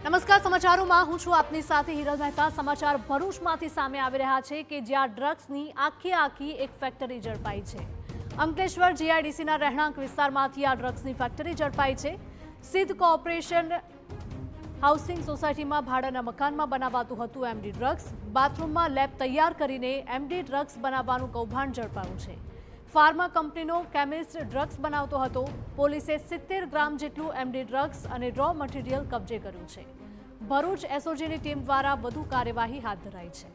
નમસ્કાર, સમાચારોમાં હું છું આપની સાથે હિરલ મહેતા। સમાચાર ભરૂચમાંથી સામે આવી રહ્યા છે કે જ્યાં ડ્રગ્સની આખી એક ફેક્ટરી ઝડપાઈ છે। અંકલેશ્વર જીઆઈડીસીના રહેણાંક વિસ્તારમાંથી આ ડ્રગ્સની ફેક્ટરી ઝડપાઈ છે। સિદ્ધ કોર્પોરેશન હાઉસિંગ સોસાયટીમાં ભાડાના મકાનમાં બનાવાતું હતું એમડી ડ્રગ્સ। બાથરૂમમાં લેબ તૈયાર કરીને એમડી ડ્રગ્સ બનાવવાનું કૌભાંડ ઝડપાયું છે। ફાર્મા કંપનીનો કેમિસ્ટ ડ્રગ્સ બનાવતો હતો। પોલીસે 70 ગ્રામ જેટલું એમડી ડ્રગ્સ અને રો મટીરિયલ કબજે કર્યું છે। ભરૂચ એસઓજીની ટીમ દ્વારા વધુ કાર્યવાહી હાથ ધરાઈ છે।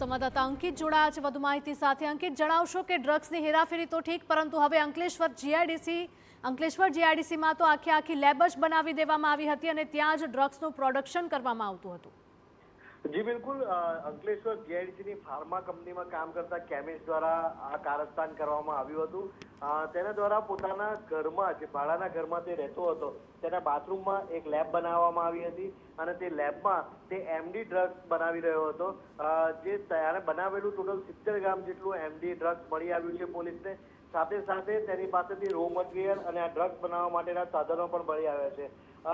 સંવાદદાતા અંકિત જોડાયા છે વધુ માહિતી સાથે। અંકિત, જણાવશો કે ડ્રગ્સની હેરાફેરી તો ઠીક, પરંતુ હવે અંકલેશ્વર જીઆઈડીસીમાં તો આખી લેબ જ બનાવી દેવામાં આવી હતી અને ત્યાં જ ડ્રગ્સનું પ્રોડક્શન કરવામાં આવતું હતું। જી બિલકુલ, અંકલેશ્વર જીઆઈડીસીની ફાર્મા કંપનીમાં કામ કરતા કેમિસ્ટ દ્વારા આ કારસ્તાન કરવામાં આવ્યું હતું। તેના દ્વારા પોતાના ઘરમાં, જે ભાડાના ઘરમાં તે રહેતો હતો, તેના બાથરૂમમાં એક લેબ બનાવવામાં આવી હતી અને તે લેબમાં તે એમડી ડ્રગ્સ બનાવી રહ્યો હતો। જે ત્યારે બનાવેલું ટોટલ 70 ગ્રામ જેટલું એમડી ડ્રગ્સ મળી આવ્યું છે પોલીસને। સાથે તેની પાસેથી રો મટીરિયલ અને આ ડ્રગ્સ બનાવવા માટેના સાધનો પણ મળી આવ્યા છે।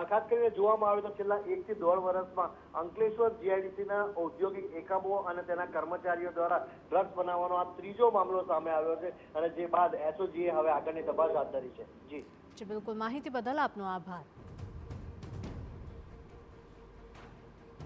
ખાસ કરીને જોવામાં આવે તો છેલ્લા 1 થી 1.5 વર્ષમાં અંકલેશ્વર જીઆઈડીસીના ઔદ્યોગિક એકમો અને તેના કર્મચારીઓ દ્વારા ડ્રગ્સ બનાવવાનો આ ત્રીજો મામલો સામે આવ્યો છે અને જે બાદ એસઓજીએ હવે આગળની તપાસ હાથ ધરી છે। જી બિલકુલ, માહિતી બદલ આપનો આભાર।